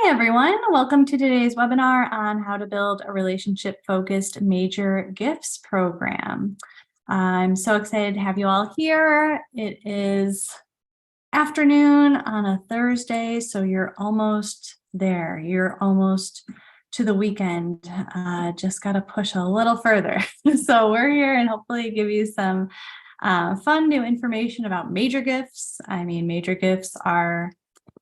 Hi, everyone. Welcome to today's webinar on how to build a relationship-focused major gifts program. I'm so excited to have you all here. It is afternoon on a Thursday, so you're almost there. You're almost to the weekend. Just got to push a little further. So we're here and hopefully give you some fun new information about major gifts. I mean, major gifts are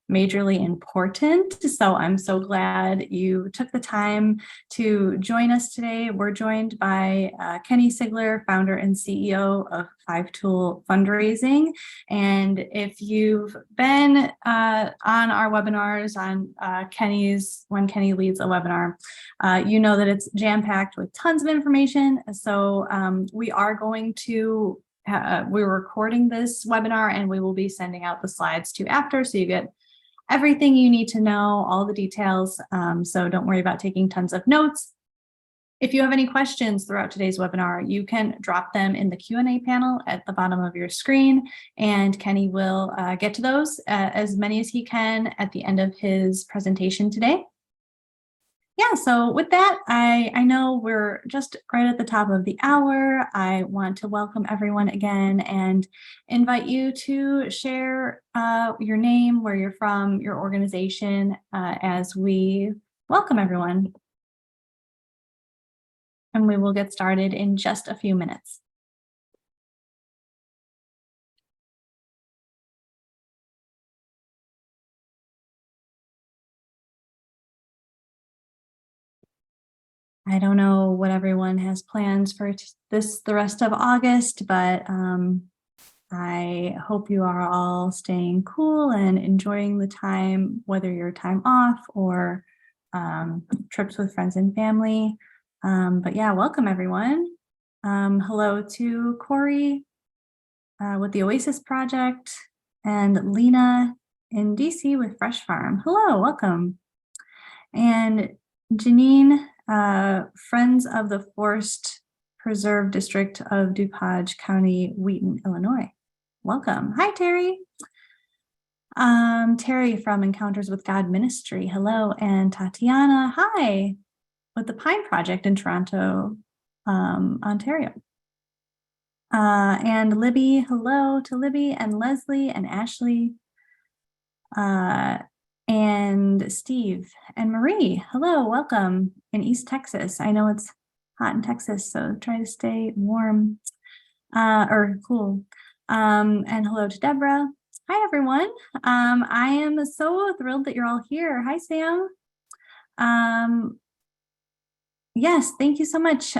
majorly important. So I'm so glad you took the time to join us today. We're joined by Kenny Sigler, founder and CEO of 5-Tool Fundraising. And if you've been on our webinars on when Kenny leads a webinar, you know that it's jam-packed with tons of information. So we are going to we're recording this webinar and we will be sending out the slides to after, so you get everything you need to know, all the details. So don't worry about taking tons of notes. If you have any questions throughout today's webinar, you can drop them in the Q&A panel at the bottom of your screen, and Kenny will get to those, as many as he can at the end of his presentation today. Yeah, so with that, I know we're just right at the top of the hour. I want to welcome everyone again and invite you to share your name, where you're from, your organization, as we welcome everyone. And we will get started in just a few minutes. I don't know what everyone has plans for the rest of August, but I hope you are all staying cool and enjoying the time, whether you're time off or trips with friends and family. But yeah, welcome everyone. Hello to Corey with the Oasis Project and Lena in DC with Fresh Farm. Hello, welcome. And Janine, Friends of the Forest Preserve District of DuPage County, Wheaton, Illinois. Welcome. Hi, Terry. Terry from Encounters with God Ministry. Hello. And Tatiana, hi, with the Pine Project in Toronto, Ontario. And Libby, hello to Libby and Leslie and Ashley. And Steve and Marie, hello, welcome in East Texas. I know it's hot in Texas, so try to stay warm or cool. And hello to Deborah. Hi, everyone. I am so thrilled that you're all here. Hi, Sam. Yes, thank you so much.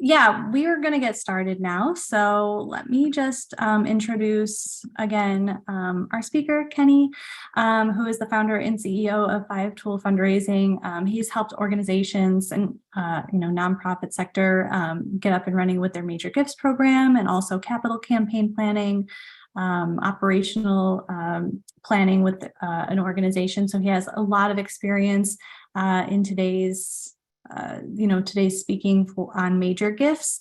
Yeah, we are going to get started now. So let me just introduce again our speaker, Kenny, who is the founder and CEO of 5-Tool Fundraising. He's helped organizations and nonprofit sector get up and running with their major gifts program, and also capital campaign planning, operational planning with an organization. So he has a lot of experience in today's speaking on major gifts.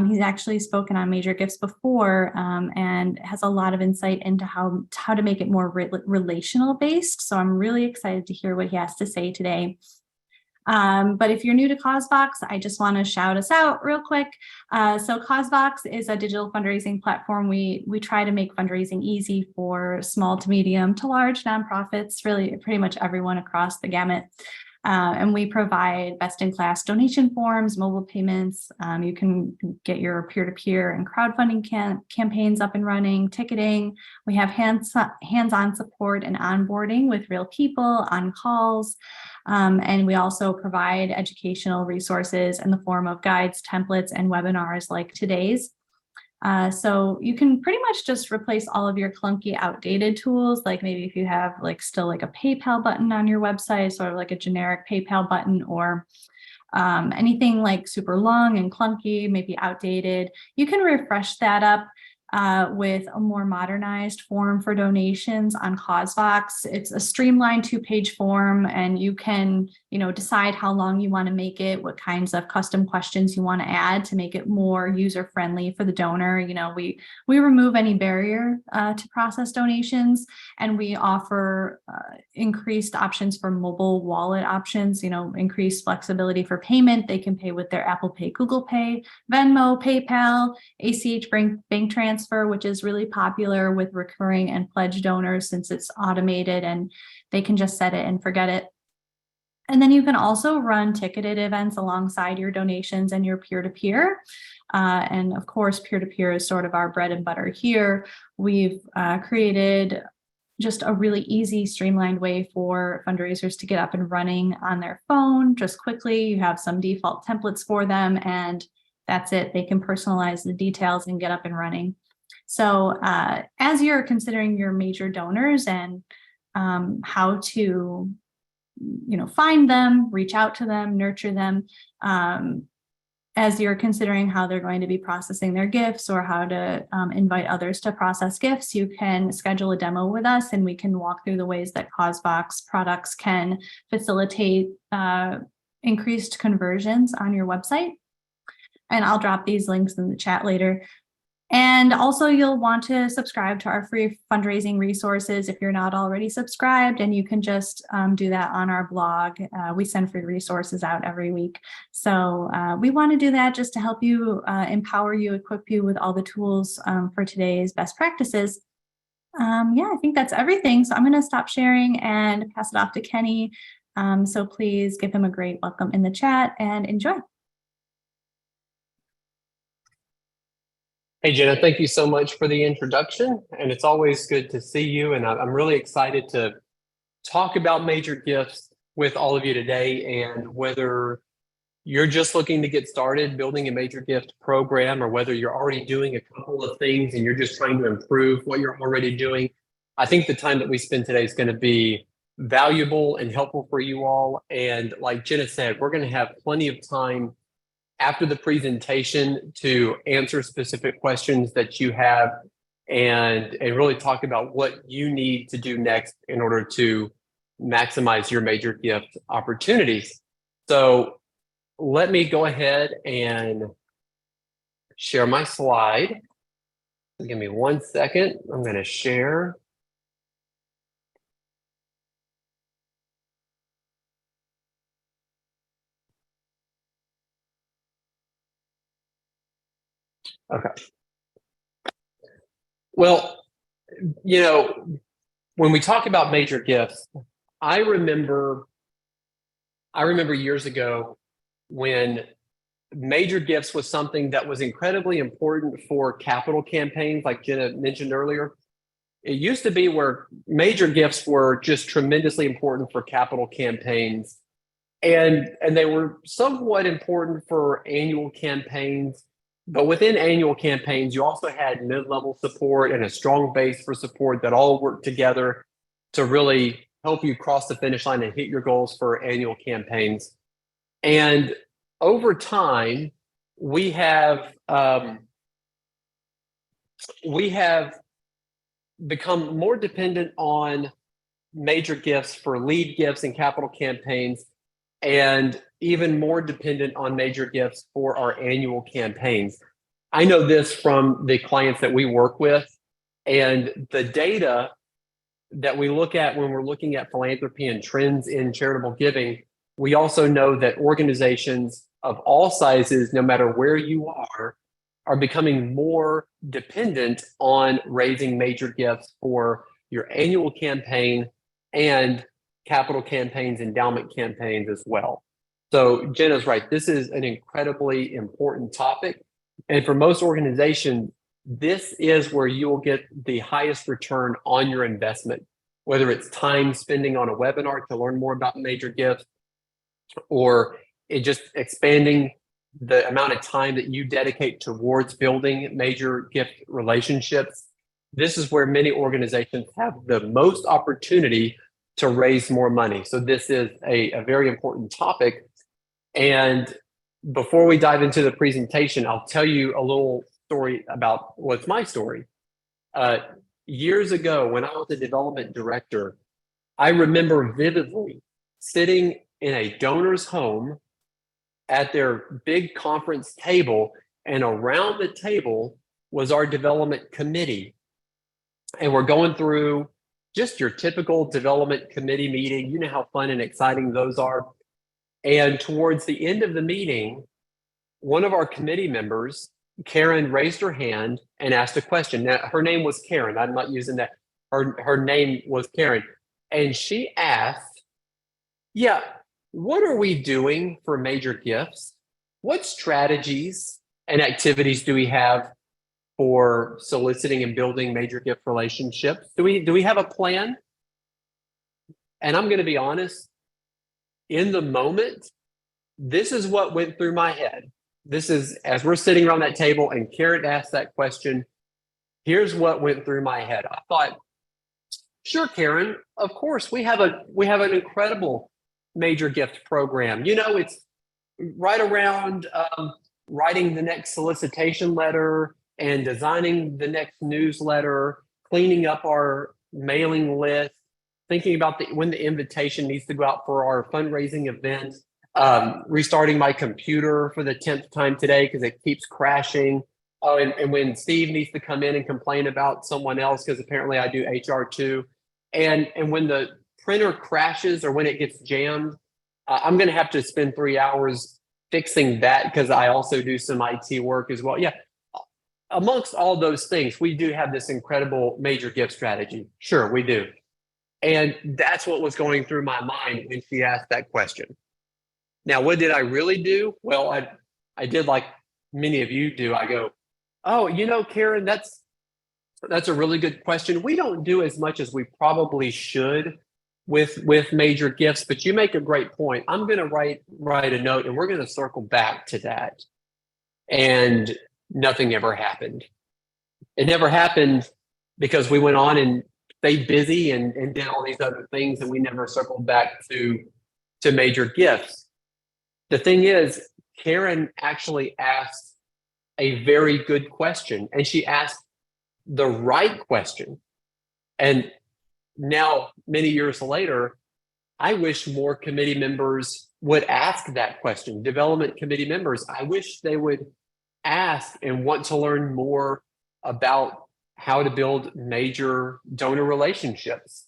He's actually spoken on major gifts before and has a lot of insight into how to make it more relational based. So I'm really excited to hear what he has to say today. But if you're new to CauseVox, I just want to shout us out real quick. So CauseVox is a digital fundraising platform. We try to make fundraising easy for small to medium to large nonprofits, really pretty much everyone across the gamut. And we provide best-in-class donation forms, mobile payments. You can get your peer-to-peer and crowdfunding campaigns up and running, ticketing. We have hands-on support and onboarding with real people on calls. And we also provide educational resources in the form of guides, templates, and webinars like today's. So you can pretty much just replace all of your clunky, outdated tools. Like maybe if you have still a PayPal button on your website, sort of like a generic PayPal button, or anything super long and clunky, maybe outdated, you can refresh that up with a more modernized form for donations on CauseVox. It's a streamlined 2-page form, and you can, decide how long you want to make it, what kinds of custom questions you want to add to make it more user-friendly for the donor. We remove any barrier to process donations, and we offer increased options for mobile wallet options, increased flexibility for payment. They can pay with their Apple Pay, Google Pay, Venmo, PayPal, ACH bank transfer, which is really popular with recurring and pledge donors since it's automated and they can just set it and forget it. And then you can also run ticketed events alongside your donations and your peer-to-peer. And of course, peer-to-peer is sort of our bread and butter here. We've created just a really easy, streamlined way for fundraisers to get up and running on their phone just quickly. You have some default templates for them, and that's it. They can personalize the details and get up and running. So as you're considering your major donors and how to, find them, reach out to them, nurture them, as you're considering how they're going to be processing their gifts or how to invite others to process gifts, you can schedule a demo with us and we can walk through the ways that CauseVox products can facilitate increased conversions on your website. And I'll drop these links in the chat later. And also you'll want to subscribe to our free fundraising resources if you're not already subscribed, and you can just do that on our blog. We send free resources out every week. So we want to do that just to help you, empower you, equip you with all the tools for today's best practices. Yeah, I think that's everything. So I'm going to stop sharing and pass it off to Kenny. So please give him a great welcome in the chat and enjoy. Hey, Jenna, thank you so much for the introduction. And it's always good to see you. And I'm really excited to talk about major gifts with all of you today. And whether you're just looking to get started building a major gift program, or whether you're already doing a couple of things and you're just trying to improve what you're already doing, I think the time that we spend today is going to be valuable and helpful for you all. And like Jenna said, we're going to have plenty of time after the presentation to answer specific questions that you have and really talk about what you need to do next in order to maximize your major gift opportunities. So let me go ahead and share my slide. Give me 1 second. I'm going to share. Okay. Well, when we talk about major gifts, I remember years ago when major gifts was something that was incredibly important for capital campaigns, like Jenna mentioned earlier. It used to be where major gifts were just tremendously important for capital campaigns, and they were somewhat important for annual campaigns. But within annual campaigns, you also had mid-level support and a strong base for support that all worked together to really help you cross the finish line and hit your goals for annual campaigns. And over time, we have become more dependent on major gifts for lead gifts and capital campaigns, and even more dependent on major gifts for our annual campaigns. I know this from the clients that we work with, and the data that we look at when we're looking at philanthropy and trends in charitable giving. We also know that organizations of all sizes, no matter where you are becoming more dependent on raising major gifts for your annual campaign and capital campaigns, endowment campaigns as well. So Jenna's right. This is an incredibly important topic. And for most organizations, this is where you will get the highest return on your investment, whether it's time spending on a webinar to learn more about major gifts, or it just expanding the amount of time that you dedicate towards building major gift relationships. This is where many organizations have the most opportunity to raise more money. So this is a very important topic. And before we dive into the presentation, I'll tell you a little story about what's my story. Years ago, when I was a development director, I remember vividly sitting in a donor's home at their big conference table, and around the table was our development committee. And we're going through just your typical development committee meeting. You know how fun and exciting those are. And towards the end of the meeting, one of our committee members, Karen, raised her hand and asked a question. Now, her name was Karen. I'm not using that. Her name was Karen. And she asked, yeah, what are we doing for major gifts? What strategies and activities do we have for soliciting and building major gift relationships? Do we have a plan? And I'm going to be honest, in the moment, this is what went through my head. This is, as we're sitting around that table and Karen asked that question, here's what went through my head. I thought, sure, Karen, of course, we have an incredible major gift program. You know, it's right around writing the next solicitation letter and designing the next newsletter, cleaning up our mailing list, thinking about when the invitation needs to go out for our fundraising event, restarting my computer for the 10th time today because it keeps crashing. Oh, and when Steve needs to come in and complain about someone else, because apparently I do HR too. And when the printer crashes or when it gets jammed, I'm going to have to spend 3 hours fixing that because I also do some IT work as well. Yeah. Amongst all those things, we do have this incredible major gift strategy. Sure, we do. And that's what was going through my mind when she asked that question. Now, what did I really do? Well, I did like many of you do. I go, oh, you know, Karen, that's a really good question. We don't do as much as we probably should with major gifts, but you make a great point. I'm going to write a note and we're going to circle back to that. And nothing ever happened. It never happened because we went on and stayed busy and did all these other things, and we never circled back to major gifts. The thing is, Karen actually asked a very good question, and she asked the right question. And now, many years later, I wish more committee members would ask that question. Development committee members, I wish they would ask and want to learn more about how to build major donor relationships.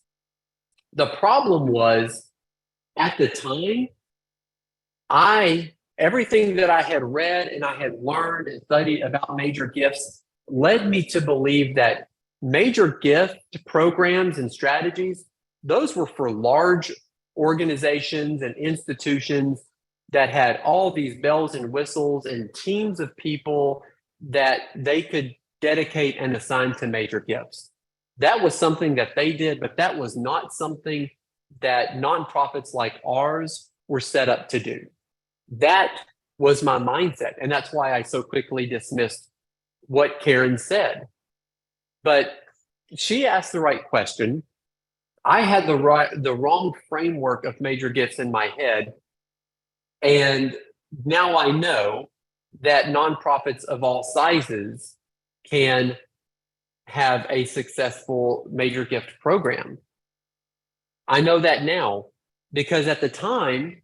The problem was, at the time, everything that I had read and I had learned and studied about major gifts led me to believe that major gift programs and strategies, those were for large organizations and institutions that had all these bells and whistles and teams of people that they could dedicate and assign to major gifts. That was something that they did, but that was not something that nonprofits like ours were set up to do. That was my mindset, and that's why I so quickly dismissed what Karen said. But she asked the right question. I had the wrong framework of major gifts in my head. And now I know that nonprofits of all sizes can have a successful major gift program. I know that now because at the time,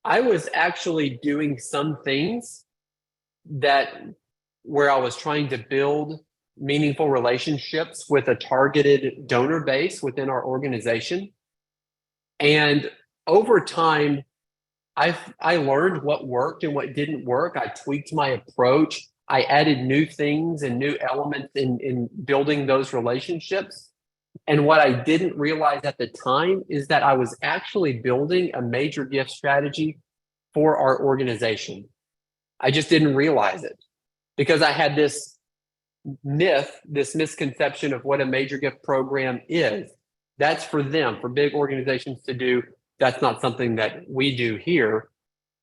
I was actually doing some things where I was trying to build meaningful relationships with a targeted donor base within our organization. And over time, I learned what worked and what didn't work. I tweaked my approach. I added new things and new elements in building those relationships. And what I didn't realize at the time is that I was actually building a major gift strategy for our organization. I just didn't realize it because I had this myth, this misconception of what a major gift program is. That's for them, for big organizations to do. That's not something that we do here.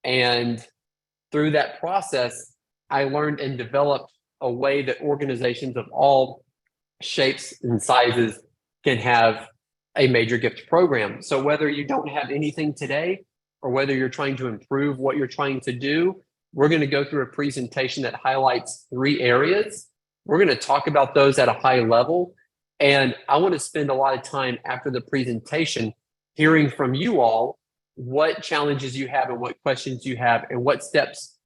And through that process, I learned and developed a way that organizations of all shapes and sizes can have a major gift program. So whether you don't have anything today or whether you're trying to improve what you're trying to do, we're going to go through a presentation that highlights 3 areas. We're going to talk about those at a high level. And I want to spend a lot of time after the presentation hearing from you all what challenges you have and what questions you have and what steps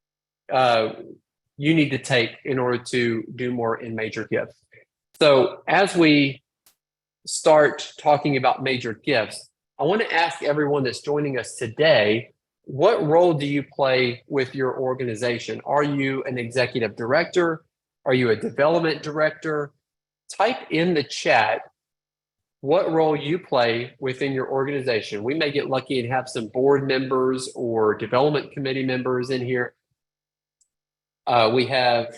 you need to take in order to do more in major gifts. So as we start talking about major gifts, I want to ask everyone that's joining us today, what role do you play with your organization? Are you an executive director? Are you a development director? Type in the chat what role you play within your organization. We may get lucky and have some board members or development committee members in here. We have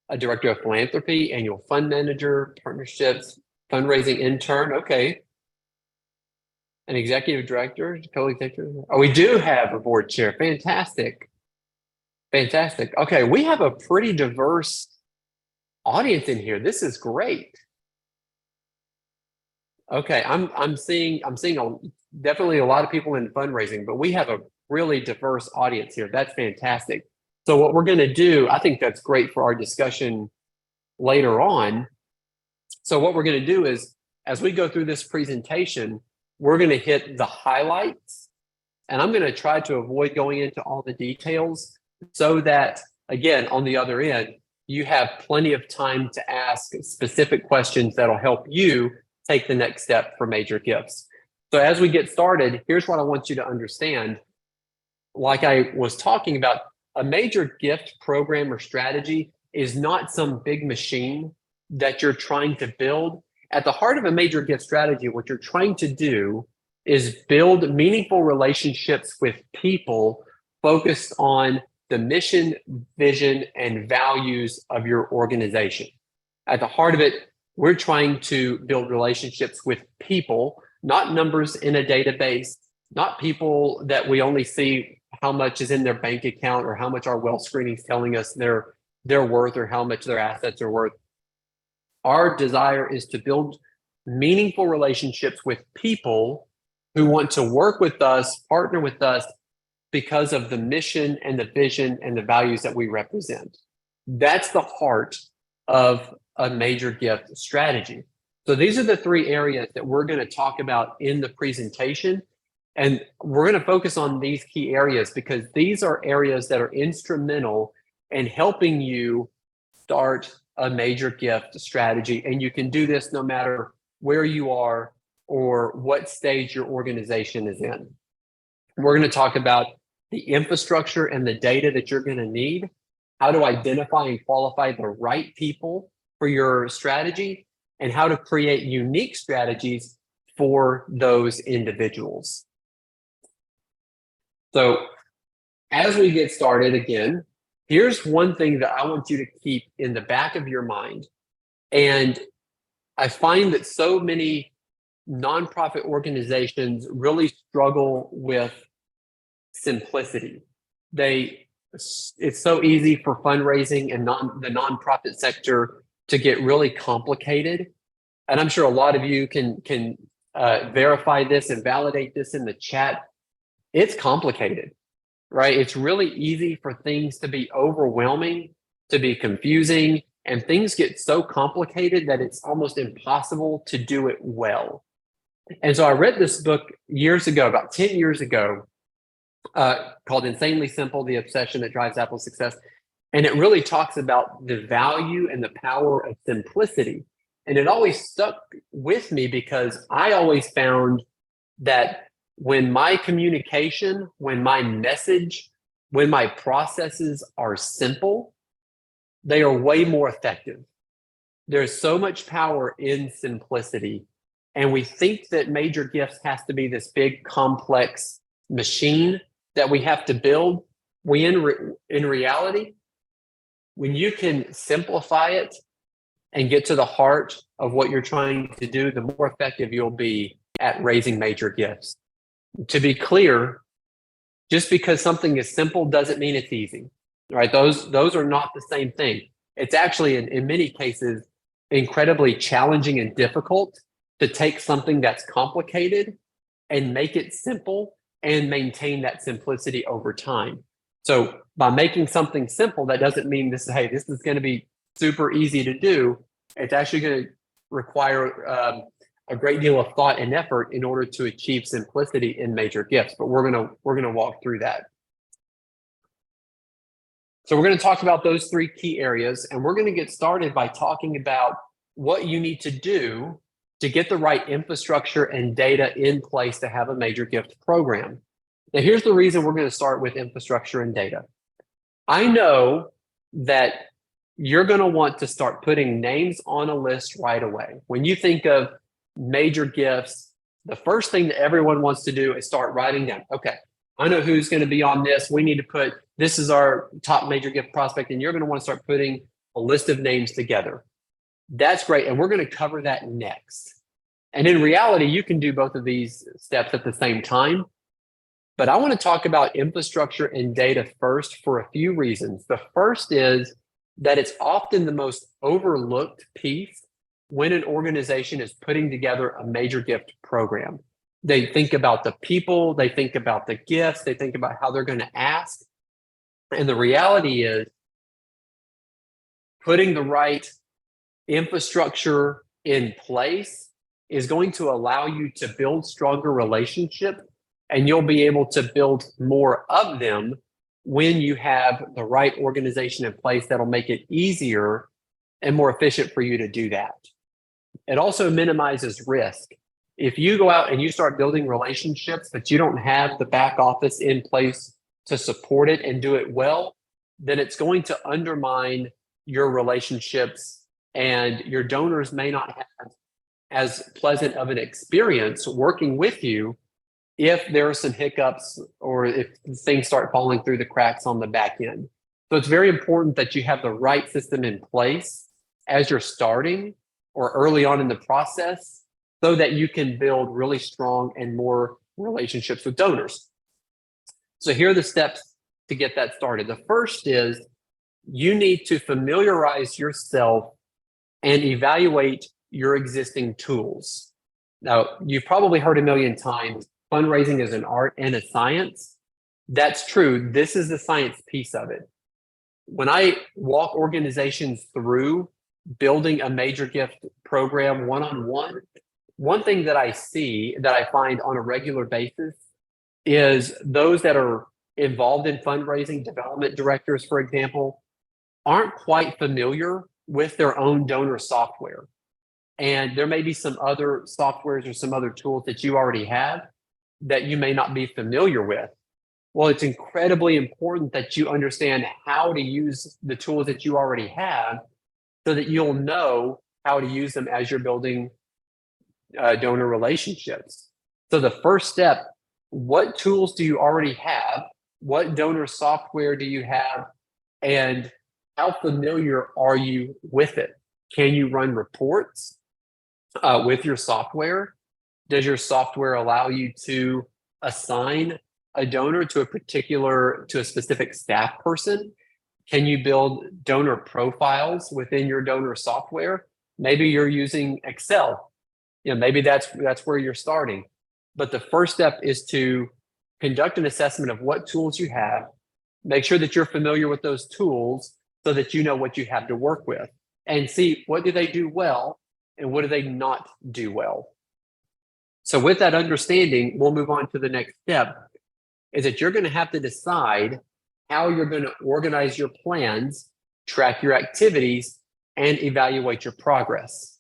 a director of philanthropy, annual fund manager, partnerships, fundraising intern. Okay. An executive director, co-executive. Oh, we do have a board chair. Fantastic. Fantastic. Okay, we have a pretty diverse audience in here. This is great. Okay, I'm seeing definitely a lot of people in fundraising, but we have a really diverse audience here. That's fantastic. So what we're going to do, I think that's great for our discussion later on. So what we're going to do is, as we go through this presentation, we're going to hit the highlights, and I'm going to try to avoid going into all the details so that, again, on the other end, you have plenty of time to ask specific questions that'll help you take the next step for major gifts. So as we get started, here's what I want you to understand. Like I was talking about, a major gift program or strategy is not some big machine that you're trying to build. At the heart of a major gift strategy, what you're trying to do is build meaningful relationships with people focused on the mission, vision, and values of your organization. At the heart of it, we're trying to build relationships with people, not numbers in a database, not people that we only see how much is in their bank account or how much our wealth screening is telling us their worth or how much their assets are worth. Our desire is to build meaningful relationships with people who want to work with us, partner with us because of the mission and the vision and the values that we represent. That's the heart of a major gift strategy. So these are the 3 areas that we're going to talk about in the presentation. And we're going to focus on these key areas because these are areas that are instrumental in helping you start a major gift strategy. And you can do this no matter where you are or what stage your organization is in. We're going to talk about the infrastructure and the data that you're going to need, how to identify and qualify the right people for your strategy, and how to create unique strategies for those individuals. So as we get started again, here's one thing that I want you to keep in the back of your mind. And I find that so many nonprofit organizations really struggle with simplicity. It's so easy for fundraising and the nonprofit sector to get really complicated. And I'm sure a lot of you can verify this and validate this in the chat. It's complicated, right? It's really easy for things to be overwhelming, to be confusing, and things get so complicated that it's almost impossible to do it well. And so I read this book years ago, about 10 years ago, called Insanely Simple, The Obsession That Drives Apple's Success. And it really talks about the value and the power of simplicity. And it always stuck with me because I always found that when my communication, when my message, when my processes are simple, they are way more effective. There's so much power in simplicity. And we think that major gifts has to be this big, complex machine that we have to build. In reality, when you can simplify it and get to the heart of what you're trying to do, the more effective you'll be at raising major gifts. To be clear, just because something is simple doesn't mean it's easy, right? Those are not the same thing. It's actually, in many cases, incredibly challenging and difficult to take something that's complicated and make it simple and maintain that simplicity over time. So by making something simple, that doesn't mean this is going to be super easy to do. It's actually going to require a great deal of thought and effort in order to achieve simplicity in major gifts. But we're gonna walk through that. So we're going to talk about those three key areas, and we're going to get started by talking about what you need to do to get the right infrastructure and data in place to have a major gift program. Now, here's the reason we're going to start with infrastructure and data. I know that you're going to want to start putting names on a list right away. When you think of major gifts, the first thing that everyone wants to do is start writing down, okay, I know who's going to be on this. We need to put, this is our top major gift prospect, and you're going to want to start putting a list of names together. That's great. And we're going to cover that next. And in reality, you can do both of these steps at the same time. But I want to talk about infrastructure and data first for a few reasons. The first is that it's often the most overlooked piece when an organization is putting together a major gift program. They think about the people, they think about the gifts, they think about how they're going to ask. And the reality is putting the right infrastructure in place is going to allow you to build stronger relationships, and you'll be able to build more of them when you have the right organization in place that'll make it easier and more efficient for you to do that. It also minimizes risk. If you go out and you start building relationships, but you don't have the back office in place to support it and do it well, then it's going to undermine your relationships, and your donors may not have as pleasant of an experience working with you if there are some hiccups or if things start falling through the cracks on the back end. So it's very important that you have the right system in place as you're starting or early on in the process, so that you can build really strong and more relationships with donors. So here are the steps to get that started. The first is you need to familiarize yourself and evaluate your existing tools. Now, you've probably heard a million times, fundraising is an art and a science. That's true. This is the science piece of it. When I walk organizations through building a major gift program one-on-one, one thing that I see, that I find on a regular basis, is those that are involved in fundraising, development directors, for example, aren't quite familiar with their own donor software. And there may be some other softwares or some other tools that you already have that you may not be familiar with. Well, it's incredibly important that you understand how to use the tools that you already have, so that you'll know how to use them as you're building donor relationships. So the first step, what tools do you already have? What donor software do you have? And how familiar are you with it? Can you run reports with your software? Does your software allow you to assign a donor to a specific staff person? Can you build donor profiles within your donor software? Maybe you're using Excel. Maybe that's where you're starting. But the first step is to conduct an assessment of what tools you have, make sure that you're familiar with those tools so that you know what you have to work with, and see what do they do well and what do they not do well. So with that understanding, we'll move on to the next step, is that you're going to have to decide how you're going to organize your plans, track your activities, and evaluate your progress.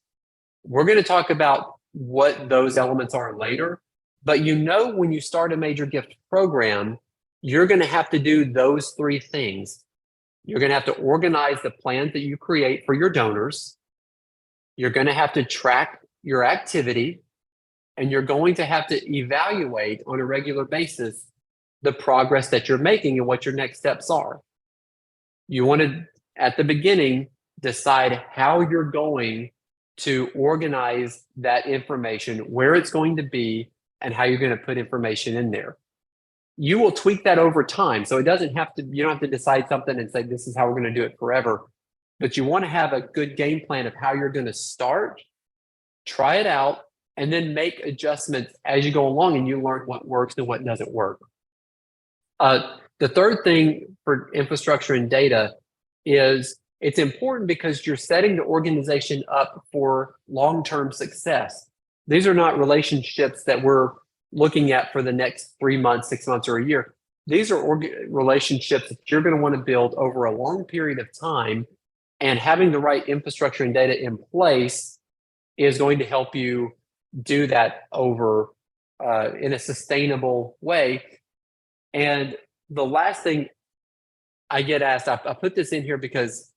We're going to talk about what those elements are later, but when you start a major gift program, you're going to have to do those three things. You're going to have to organize the plans that you create for your donors. You're going to have to track your activity, and you're going to have to evaluate on a regular basis the progress that you're making and what your next steps are. You want to, at the beginning, decide how you're going to organize that information, where it's going to be, and how you're going to put information in there. You will tweak that over time. So you don't have to decide something and say, this is how we're going to do it forever. But you want to have a good game plan of how you're going to start, try it out, and then make adjustments as you go along and you learn what works and what doesn't work. The The third thing for infrastructure and data is it's important because you're setting the organization up for long-term success. These are not relationships that we're looking at for the next 3 months, 6 months, or a year. These are relationships that you're going to want to build over a long period of time, and having the right infrastructure and data in place is going to help you do that over in a sustainable way. And the last thing I get asked, I put this in here because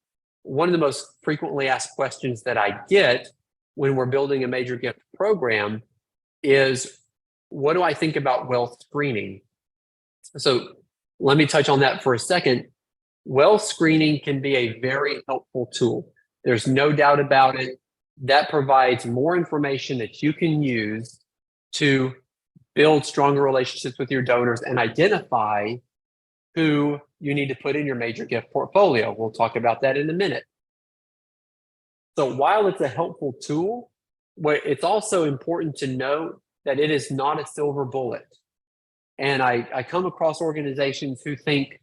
one of the most frequently asked questions that I get when we're building a major gift program is, what do I think about wealth screening? So let me touch on that for a second. Wealth screening can be a very helpful tool. There's no doubt about it. That provides more information that you can use to build stronger relationships with your donors and identify who you need to put in your major gift portfolio. We'll talk about that in a minute. So while it's a helpful tool, it's also important to note that it is not a silver bullet. And I come across organizations who think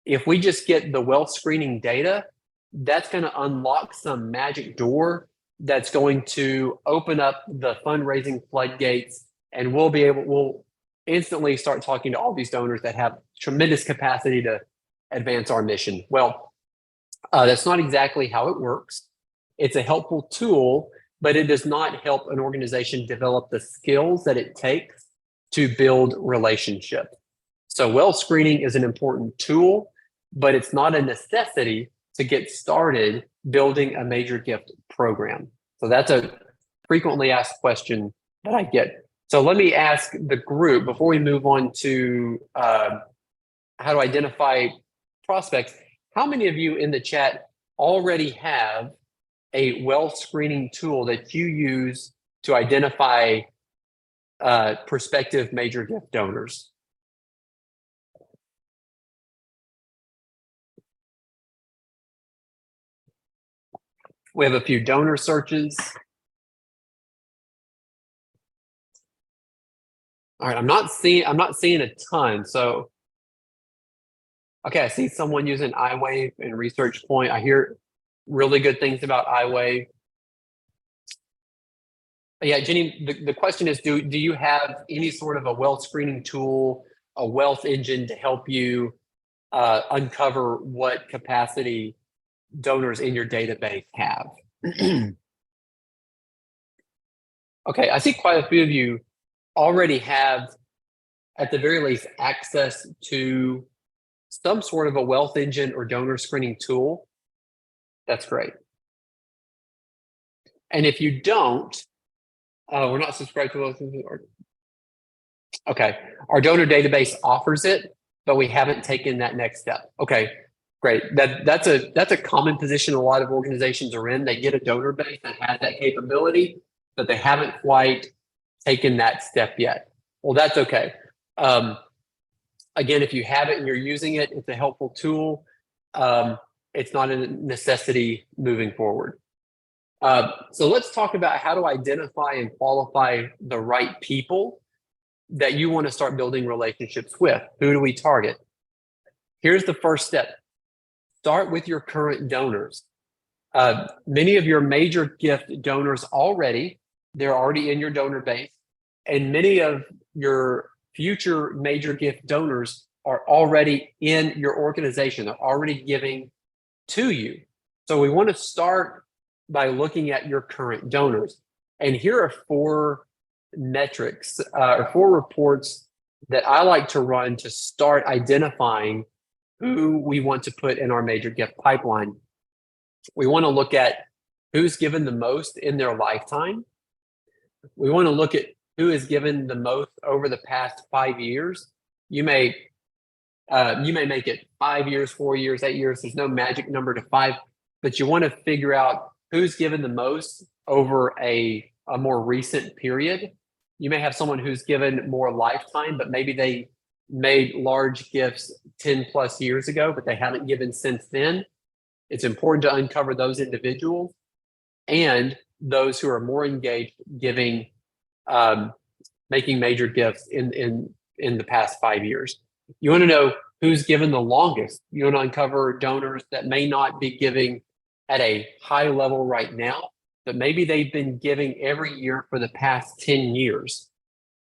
if we just get the wealth screening data, that's going to unlock some magic door that's going to open up the fundraising floodgates, and we'll instantly start talking to all these donors that have tremendous capacity to advance our mission. Well, that's not exactly how it works. It's a helpful tool, but it does not help an organization develop the skills that it takes to build relationships. So wealth screening is an important tool, but it's not a necessity to get started building a major gift program. So that's a frequently asked question that I get. So let me ask the group before we move on to how to identify prospects. How many of you in the chat already have a wealth screening tool that you use to identify prospective major gift donors? We have a few donor searches. All right, I'm not seeing a ton. So, okay, I see someone using iWave and Research Point. I hear really good things about iWave. Yeah, Jenny, the question is, do you have any sort of a wealth screening tool, a wealth engine to help you uncover what capacity donors in your database have? Okay, I see quite a few of you already have, at the very least, access to some sort of a wealth engine or donor screening tool. That's great. And if you don't, we're not subscribed to wealth engine. Okay, our donor database offers it, but we haven't taken that next step. Okay, great. That's a common position a lot of organizations are in. They get a donor base that has that capability, but they haven't quite taken that step yet. Well, that's okay. Again, if you have it and you're using it, it's a helpful tool. It's not a necessity moving forward. So let's talk about how to identify and qualify the right people that you want to start building relationships with. Who do we target? Here's the first step. Start with your current donors. Many of your major gift donors they're already in your donor base, and many of your future major gift donors are already in your organization. They're already giving to you. So we want to start by looking at your current donors. And here are 4 metrics or 4 reports that I like to run to start identifying who we want to put in our major gift pipeline. We want to look at who's given the most in their lifetime. We want to look at who has given the most over the past 5 years. You may make it 5 years, 4 years, 8 years. There's no magic number to 5, but you want to figure out who's given the most over a more recent period. You may have someone who's given more lifetime, but maybe they made large gifts 10 plus years ago, but they haven't given since then. It's important to uncover those individuals and those who are more engaged giving, making major gifts in the past 5 years. You want to know who's given the longest. You want to uncover donors that may not be giving at a high level right now, but maybe they've been giving every year for the past 10 years.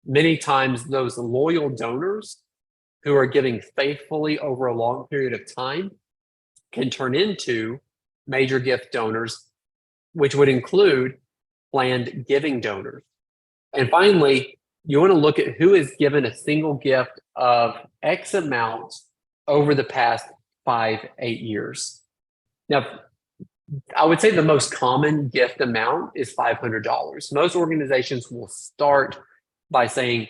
Many times those loyal donors who are giving faithfully over a long period of time can turn into major gift donors, which would include planned giving donors. And finally, you want to look at who has given a single gift of X amount over the past 5-8 years. Now, I would say the most common gift amount is $500. Most organizations will start by saying,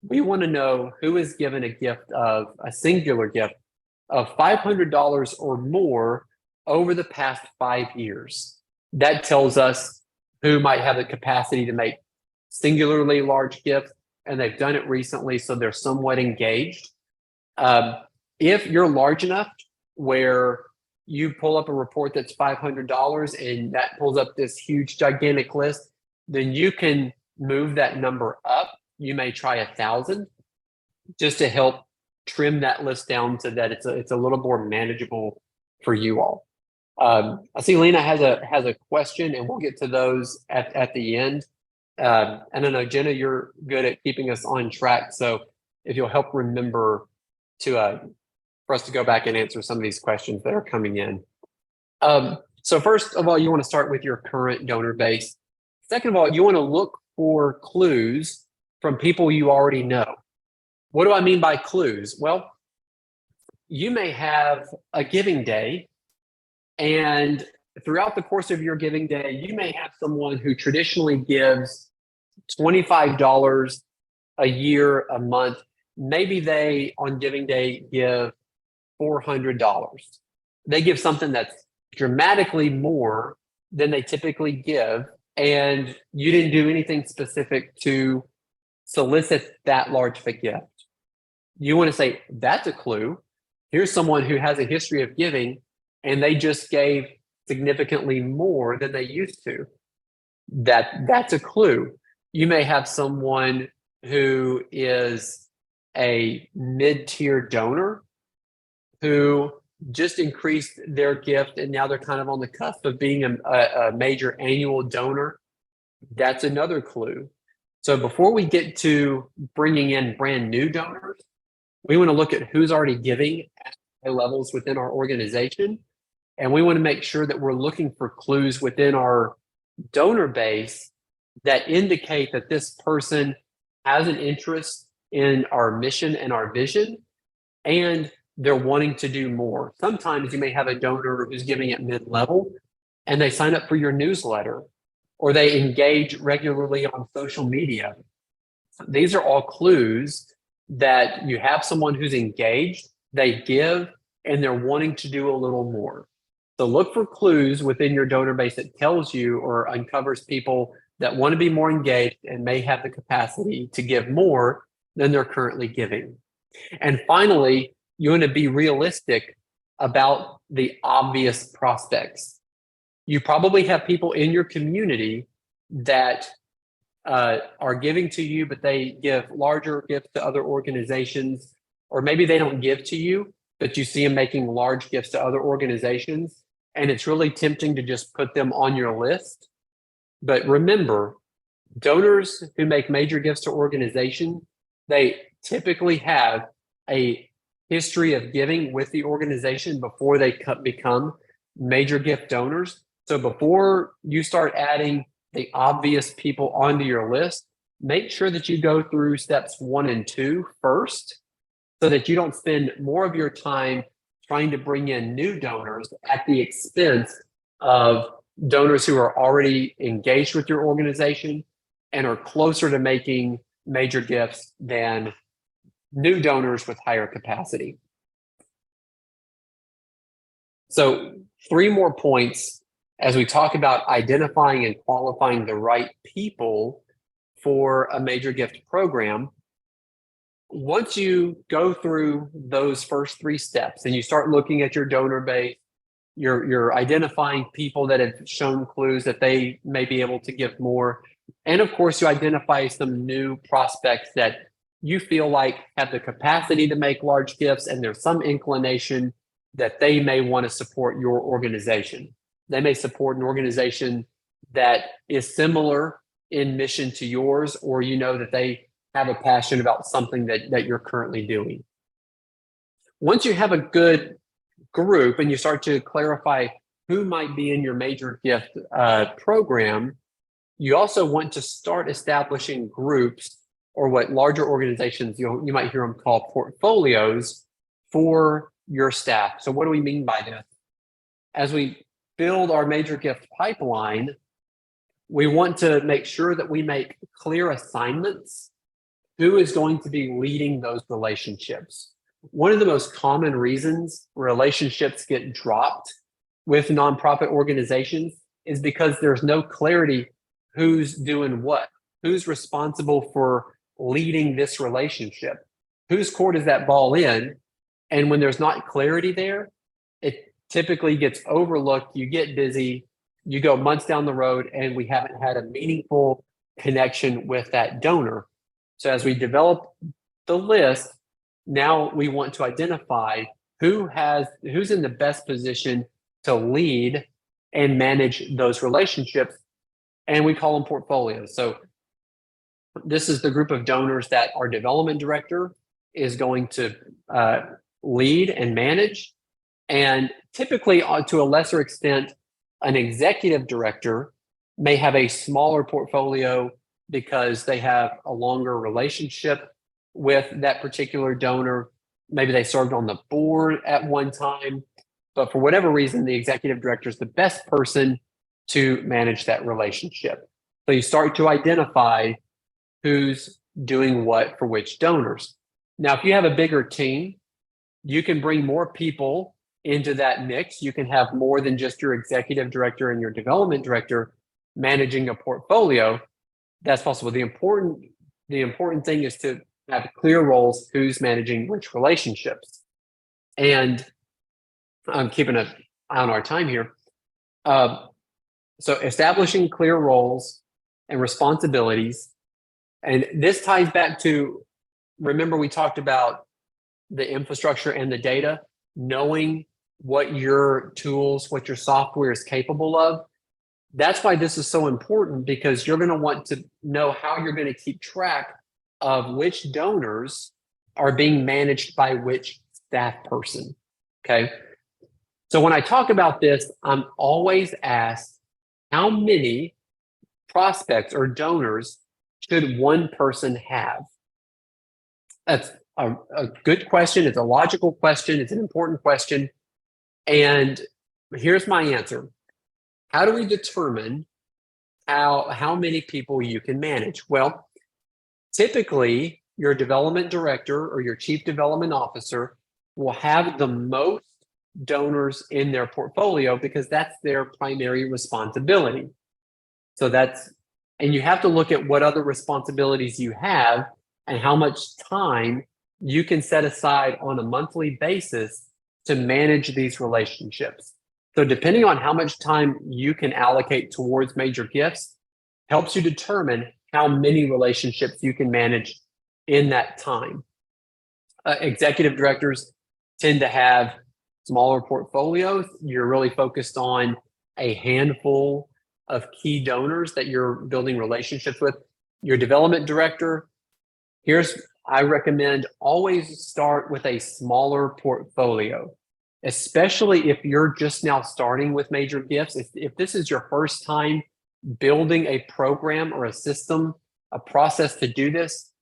we want to know who has given a gift of a singular gift of $500 or more over the past 5 years. That tells us who might have the capacity to make singularly large gifts, and they've done it recently, so they're somewhat engaged. If you're large enough where you pull up a report that's $500 and that pulls up this huge, gigantic list, then you can move that number up. You may try 1,000 just to help trim that list down so that it's a little more manageable for you all. I see Lena has a question, and we'll get to those at the end. And I know Jenna, you're good at keeping us on track. So if you'll help remember to for us to go back and answer some of these questions that are coming in. So first of all, you want to start with your current donor base. Second of all, you want to look for clues from people you already know. What do I mean by clues? Well, you may have a giving day, and throughout the course of your giving day, you may have someone who traditionally gives $25 a year, a month. Maybe they, on giving day, give $400. They give something that's dramatically more than they typically give, and you didn't do anything specific to solicit that large of a gift. You want to say, that's a clue. Here's someone who has a history of giving, and they just gave significantly more than they used to. That's a clue. You may have someone who is a mid-tier donor who just increased their gift, and now they're kind of on the cusp of being a major annual donor. That's another clue. So before we get to bringing in brand new donors, we want to look at who's already giving at high levels within our organization. And we want to make sure that we're looking for clues within our donor base that indicate that this person has an interest in our mission and our vision, and they're wanting to do more. Sometimes you may have a donor who's giving at mid-level, and they sign up for your newsletter, or they engage regularly on social media. These are all clues that you have someone who's engaged, they give, and they're wanting to do a little more. So look for clues within your donor base that tells you or uncovers people that want to be more engaged and may have the capacity to give more than they're currently giving. And finally, you want to be realistic about the obvious prospects. You probably have people in your community that are giving to you, but they give larger gifts to other organizations, or maybe they don't give to you, but you see them making large gifts to other organizations, and it's really tempting to just put them on your list. But remember, donors who make major gifts to organizations, they typically have a history of giving with the organization before they become major gift donors. So before you start adding the obvious people onto your list, make sure that you go through steps 1 and 2 first, so that you don't spend more of your time trying to bring in new donors at the expense of donors who are already engaged with your organization and are closer to making major gifts than new donors with higher capacity. So 3 more points as we talk about identifying and qualifying the right people for a major gift program. Once you go through those first 3 steps and you start looking at your donor base, you're identifying people that have shown clues that they may be able to give more. And of course, you identify some new prospects that you feel like have the capacity to make large gifts, and there's some inclination that they may want to support your organization. They may support an organization that is similar in mission to yours, or you know that they have a passion about something that you're currently doing. Once you have a good group and you start to clarify who might be in your major gift program, you also want to start establishing groups, or what larger organizations you might hear them call portfolios, for your staff. So what do we mean by this? As we build our major gift pipeline, we want to make sure that we make clear assignments. Who is going to be leading those relationships? One of the most common reasons relationships get dropped with nonprofit organizations is because there's no clarity who's doing what, who's responsible for leading this relationship, whose court is that ball in. And when there's not clarity there, it typically gets overlooked. You get busy, you go months down the road, and we haven't had a meaningful connection with that donor. So as we develop the list, now we want to identify who's in the best position to lead and manage those relationships, and we call them portfolios. So this is the group of donors that our development director is going to lead and manage, and typically, to a lesser extent, an executive director may have a smaller portfolio because they have a longer relationship with that particular donor. Maybe they served on the board at one time, but for whatever reason, the executive director is the best person to manage that relationship. So you start to identify who's doing what for which donors. Now, if you have a bigger team, you can bring more people into that mix. You can have more than just your executive director and your development director managing a portfolio. That's possible. The important thing is to have clear roles, who's managing which relationships. And I'm keeping an eye on our time here. So establishing clear roles and responsibilities. And this ties back to, remember we talked about the infrastructure and the data, knowing what your tools, what your software is capable of. That's why this is so important, because you're going to want to know how you're going to keep track of which donors are being managed by which staff person. Okay. So when I talk about this, I'm always asked, how many prospects or donors should one person have? That's a good question. It's a logical question. It's an important question. And here's my answer. How do we determine how many people you can manage? Well, typically your development director or your chief development officer will have the most donors in their portfolio because that's their primary responsibility. So and you have to look at what other responsibilities you have and how much time you can set aside on a monthly basis to manage these relationships. So depending on how much time you can allocate towards major gifts helps you determine how many relationships you can manage in that time. Executive directors tend to have smaller portfolios. You're really focused on a handful of key donors that you're building relationships with. Your development director, I recommend always start with a smaller portfolio, especially if you're just now starting with major gifts. If this is your first time building a program or a system, a process to do this,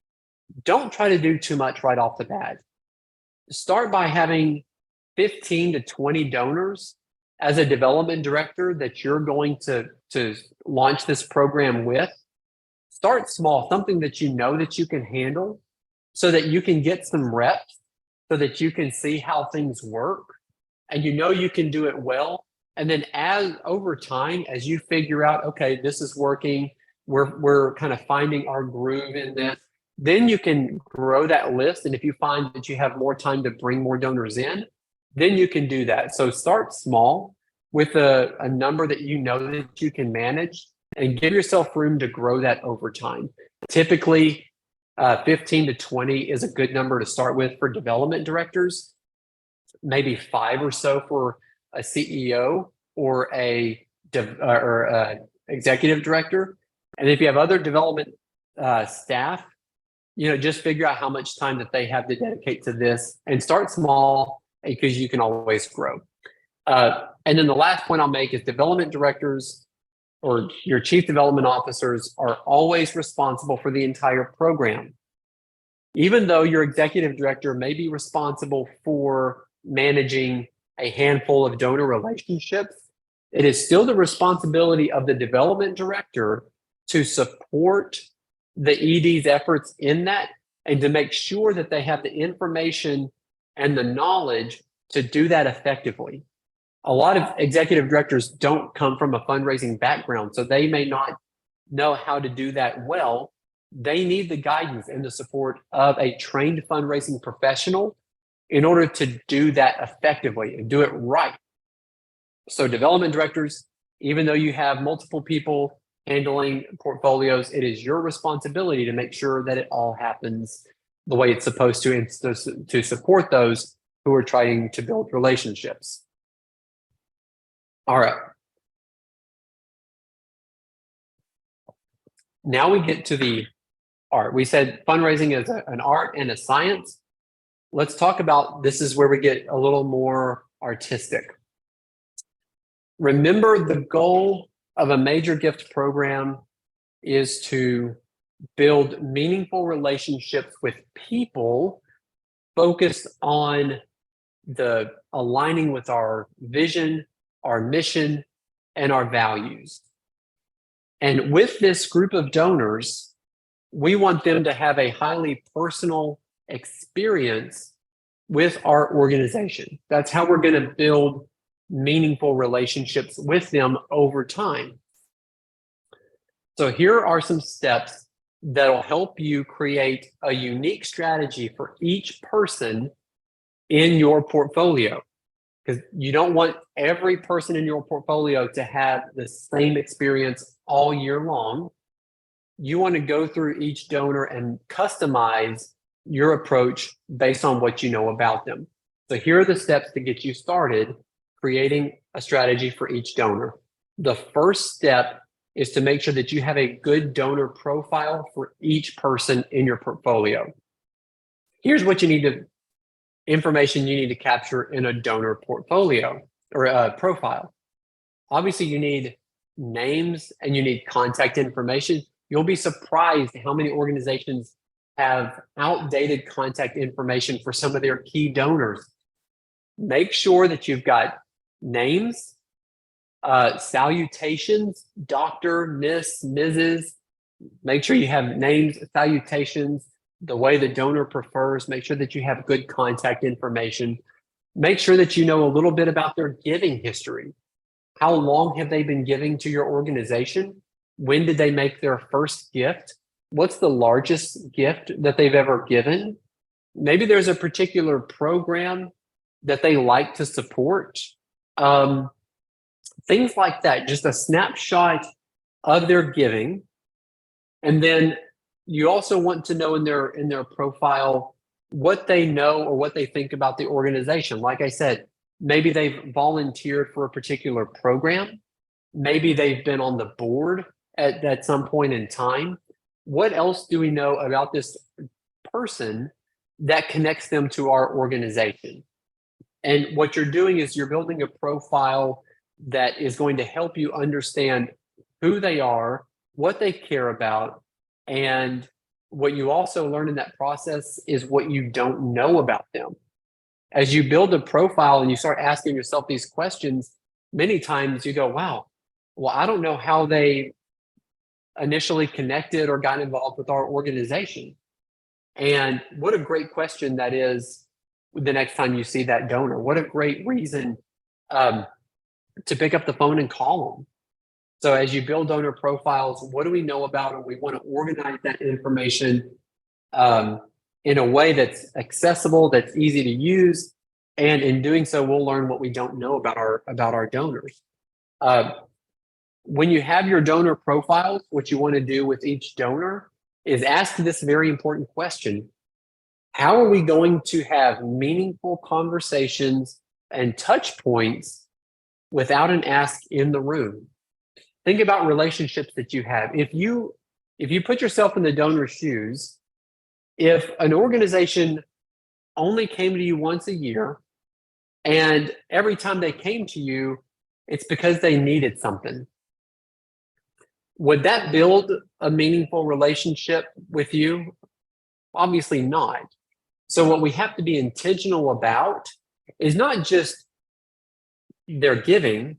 don't try to do too much right off the bat. Start by having 15 to 20 donors as a development director that you're going to launch this program with. Start small, something that you know that you can handle, so that you can get some reps, so that you can see how things work, and you know you can do it well. And then over time, as you figure out, okay, this is working, we're kind of finding our groove in this, then you can grow that list. And if you find that you have more time to bring more donors in, then you can do that. So start small with a number that you know that you can manage, and give yourself room to grow that over time. Typically, 15 to 20 is a good number to start with for development directors, maybe 5 or so for a CEO or a executive director. And if you have other development staff, just figure out how much time that they have to dedicate to this and start small because you can always grow. And then the last point I'll make is development directors or your chief development officers are always responsible for the entire program. Even though your executive director may be responsible for managing a handful of donor relationships, it is still the responsibility of the development director to support the ED's efforts in that and to make sure that they have the information and the knowledge to do that effectively. A lot of executive directors don't come from a fundraising background, so they may not know how to do that well. They need the guidance and the support of a trained fundraising professional in order to do that effectively and do it right. So development directors, even though you have multiple people handling portfolios, it is your responsibility to make sure that it all happens the way it's supposed to and to support those who are trying to build relationships. All right. Now we get to the art. We said fundraising is an art and a science. Let's talk about, this is where we get a little more artistic. Remember, the goal of a major gift program is to build meaningful relationships with people focused on the aligning with our vision, our mission, and our values. And with this group of donors, we want them to have a highly personal experience with our organization. That's how we're going to build meaningful relationships with them over time. So here are some steps that'll help you create a unique strategy for each person in your portfolio, because you don't want every person in your portfolio to have the same experience all year long. You want to go through each donor and customize your approach based on what you know about them. So here are the steps to get you started creating a strategy for each donor. The first step is to make sure that you have a good donor profile for each person in your portfolio. Here's what you need to, information you need to capture in a donor portfolio or a profile. Obviously, you need names and you need contact information. You'll be surprised how many organizations have outdated contact information for some of their key donors. Make sure that you've got names, salutations, Dr., Miss, Mrs. Make sure you have names, salutations, the way the donor prefers. Make sure that you have good contact information. Make sure that you know a little bit about their giving history. How long have they been giving to your organization? When did they make their first gift? What's the largest gift that they've ever given? Maybe there's a particular program that they like to support. Things like that, just a snapshot of their giving. And then you also want to know in their profile what they know or what they think about the organization. Like I said, maybe they've volunteered for a particular program. Maybe they've been on the board at some point in time. What else do we know about this person that connects them to our organization? And what you're doing is you're building a profile that is going to help you understand who they are, what they care about, and what you also learn in that process is what you don't know about them. As you build a profile and you start asking yourself these questions, many times you go, wow, well, I don't know how they initially connected or got involved with our organization. And what a great question that is the next time you see that donor. What a great reason to pick up the phone and call them. So as you build donor profiles, what do we know about them? We want to organize that information in a way that's accessible, that's easy to use. And in doing so, we'll learn what we don't know about our donors. When you have your donor profiles, what you want to do with each donor is ask this very important question. How are we going to have meaningful conversations and touch points without an ask in the room? Think about relationships that you have. If you put yourself in the donor's shoes, if an organization only came to you once a year, and every time they came to you, it's because they needed something, would that build a meaningful relationship with you? Obviously not. So what we have to be intentional about is not just their giving.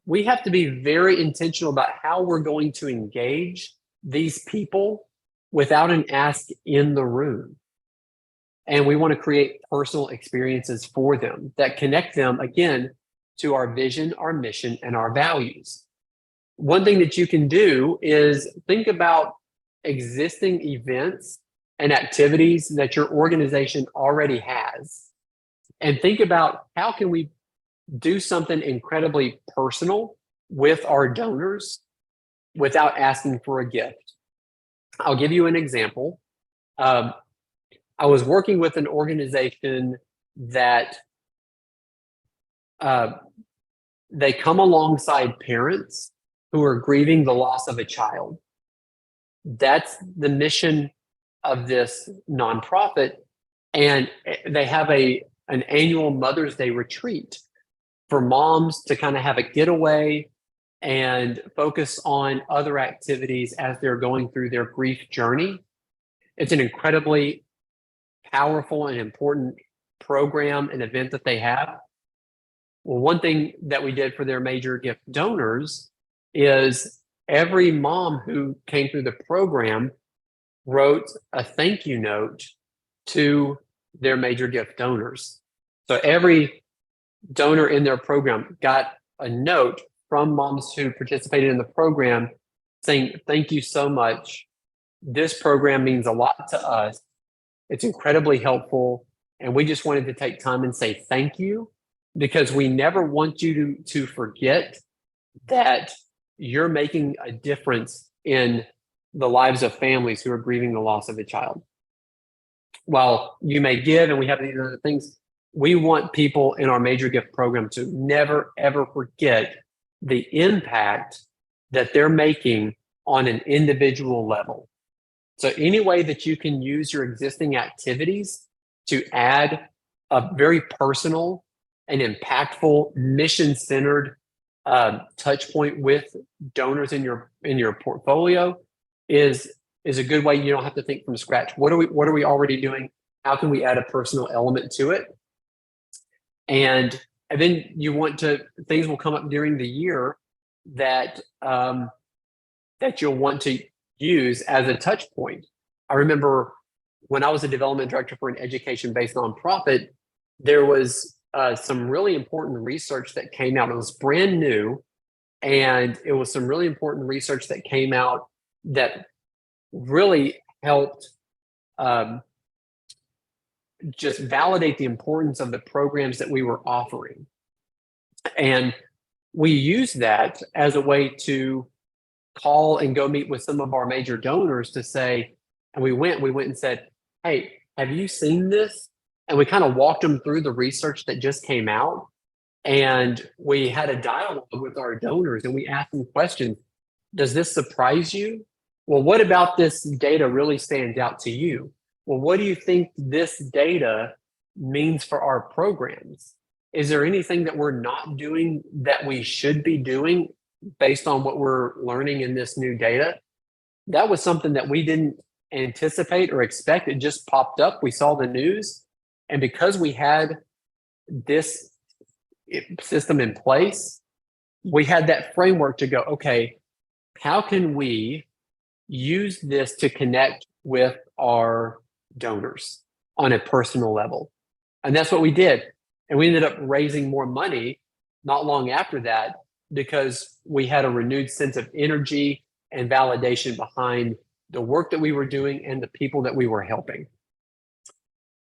We have to be very intentional about how we're going to engage these people without an ask in the room. And we want to create personal experiences for them that connect them, again, to our vision, our mission, and our values. One thing that you can do is think about existing events and activities that your organization already has, and think about how can we do something incredibly personal with our donors without asking for a gift. I'll give you an example. I was working with an organization that they come alongside parents who are grieving the loss of a child. That's the mission of this nonprofit. And they have an annual Mother's Day retreat for moms to kind of have a getaway and focus on other activities as they're going through their grief journey. It's an incredibly powerful and important program and event that they have. Well, one thing that we did for their major gift donors is every mom who came through the program wrote a thank you note to their major gift donors. So every donor in their program got a note from moms who participated in the program saying, thank you so much. This program means a lot to us. It's incredibly helpful. And we just wanted to take time and say thank you, because we never want you to forget that you're making a difference in the lives of families who are grieving the loss of a child. While you may give, and we have these other things, we want people in our major gift program to never, ever forget the impact that they're making on an individual level. So any way that you can use your existing activities to add a very personal and impactful, mission-centered touch point with donors in your portfolio is a good way. You don't have to think from scratch. What are we already doing? How can we add a personal element to it? And then things will come up during the year that you'll want to use as a touch point. I remember when I was a development director for an education-based nonprofit, there was some really important research that came out. It was brand new, and it was some really important research that came out that really helped just validate the importance of the programs that we were offering. And we used that as a way to call and go meet with some of our major donors to say, and we went and said, hey, have you seen this? And we kind of walked them through the research that just came out. And we had a dialogue with our donors, and we asked them questions. Does this surprise you? Well, what about this data really stands out to you? Well, what do you think this data means for our programs? Is there anything that we're not doing that we should be doing based on what we're learning in this new data? That was something that we didn't anticipate or expect. It just popped up. We saw the news. And because we had this system in place, we had that framework to go, okay, how can we use this to connect with our donors on a personal level? And that's what we did. And we ended up raising more money not long after that, because we had a renewed sense of energy and validation behind the work that we were doing and the people that we were helping.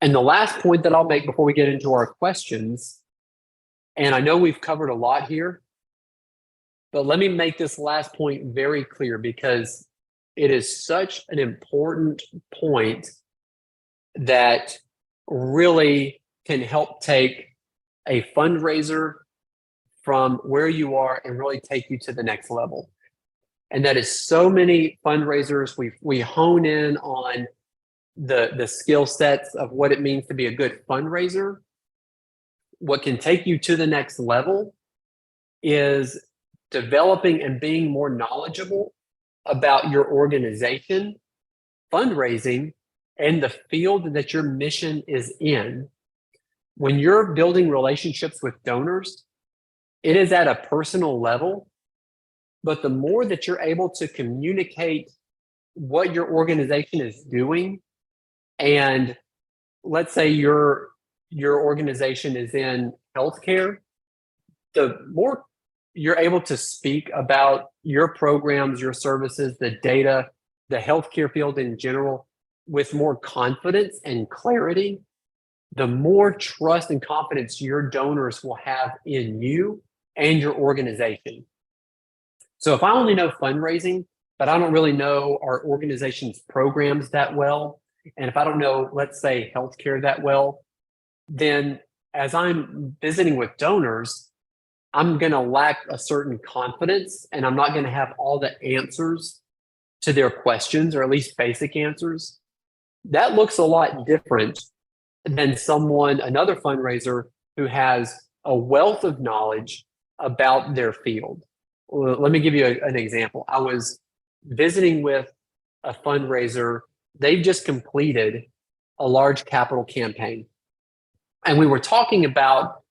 And the last point that I'll make before we get into our questions, and I know we've covered a lot here, but let me make this last point very clear, because it is such an important point that really can help take a fundraiser from where you are and really take you to the next level. And that is so many fundraisers, we hone in on the skill sets of what it means to be a good fundraiser. What can take you to the next level is developing and being more knowledgeable about your organization, fundraising, and the field that your mission is in. When you're building relationships with donors, it is at a personal level, but the more that you're able to communicate what your organization is doing, and let's say your organization is in healthcare, the more you're able to speak about your programs, your services, the data, the healthcare field in general with more confidence and clarity, the more trust and confidence your donors will have in you and your organization. So if I only know fundraising, but I don't really know our organization's programs that well, and if I don't know, let's say, healthcare that well, then as I'm visiting with donors, I'm going to lack a certain confidence, and I'm not going to have all the answers to their questions, or at least basic answers. That looks a lot different than another fundraiser who has a wealth of knowledge about their field. Let me give you an example. I was visiting with a fundraiser. They've just completed a large capital campaign. And we were talking about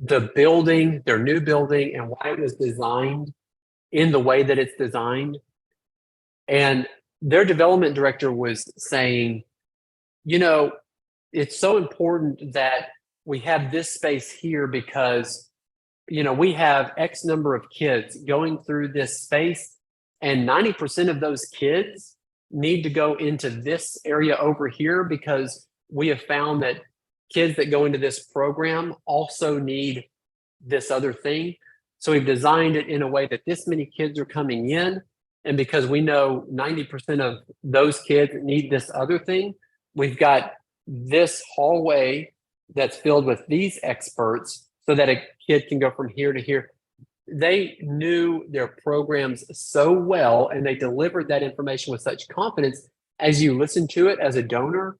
the building, their new building, and why it was designed in the way that it's designed. And their development director was saying, it's so important that we have this space here because, we have X number of kids going through this space, and 90% of those kids need to go into this area over here because we have found that kids that go into this program also need this other thing. So we've designed it in a way that this many kids are coming in. And because we know 90% of those kids need this other thing, we've got this hallway that's filled with these experts so that a kid can go from here to here. They knew their programs so well, and they delivered that information with such confidence. As you listen to it as a donor,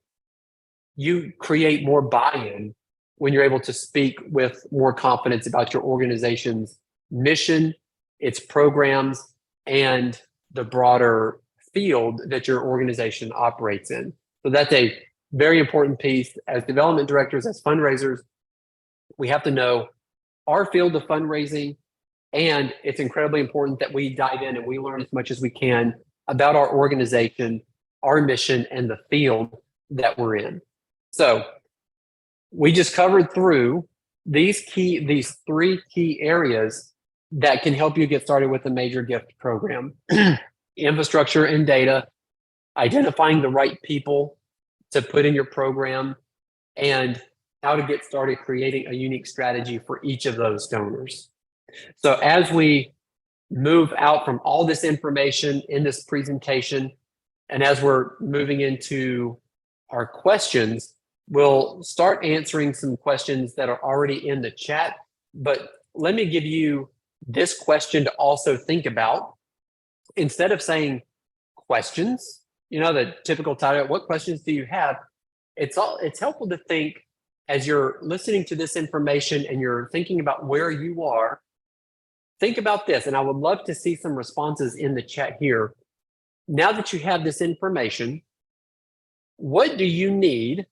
you create more buy-in when you're able to speak with more confidence about your organization's mission, its programs, and the broader field that your organization operates in. So that's a very important piece. As development directors, as fundraisers, we have to know our field of fundraising, and it's incredibly important that we dive in and we learn as much as we can about our organization, our mission, and the field that we're in. So we just covered through these three key areas that can help you get started with a major gift program. Infrastructure and data, identifying the right people to put in your program, and how to get started creating a unique strategy for each of those donors. So as we move out from all this information in this presentation, and as we're moving into our questions, we'll start answering some questions that are already in the chat. But let me give you this question to also think about. Instead of saying questions, the typical title, what questions do you have? It's helpful to think, as you're listening to this information and you're thinking about where you are, think about this. And I would love to see some responses in the chat here. Now that you have this information, what do you need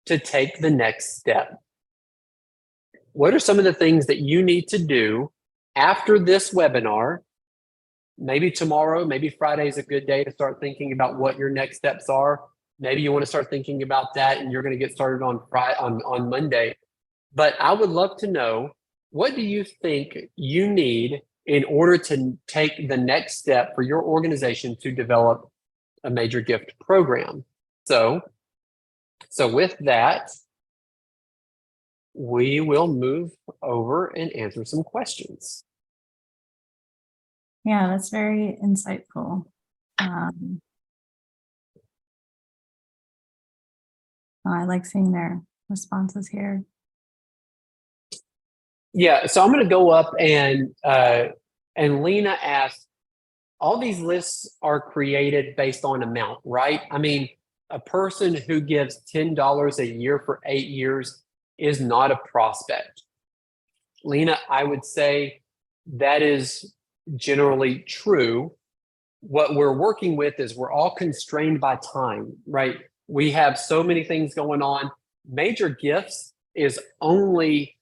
to take the next step? What are some of the things that you need to do after this webinar? Maybe tomorrow, maybe Friday is a good day to start thinking about what your next steps are. Maybe you want to start thinking about that and you're going to get started on Monday. But I would love to know, what do you think you need in order to take the next step for your organization to develop a major gift program? So with that, we will move over and answer some questions. Yeah, that's very insightful. I like seeing their responses here. Yeah, so I'm going to go up and Lena asked, all these lists are created based on amount, right? I mean, a person who gives $10 a year for 8 years is not a prospect. Lena, I would say that is generally true. What we're working with is we're all constrained by time, right? We have so many things going on. Major gifts is only